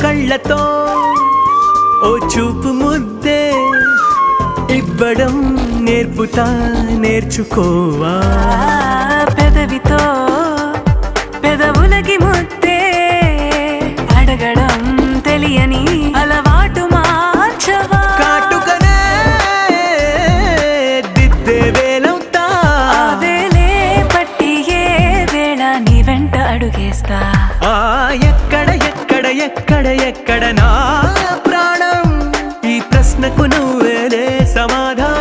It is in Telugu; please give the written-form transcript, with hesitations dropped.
కళ్ళతో ఓ చూపు ముద్దే ఇవ్వడం నేర్పుతా నేర్చుకోవా పెదవితో పెదవులకి ముద్దే అడగడం తెలియని అలవాటు మార్చవా కాటుకనే దిద్దే వేలవుతా వేలే పట్టి ఏ వేళ నీ వెంట అడుగేస్తా ఎక్కడ ఎక్కడ ఎక్కడ ఎక్కడ నా ప్రాణం ఈ ప్రశ్నకు నువ్వేలే సమాధానం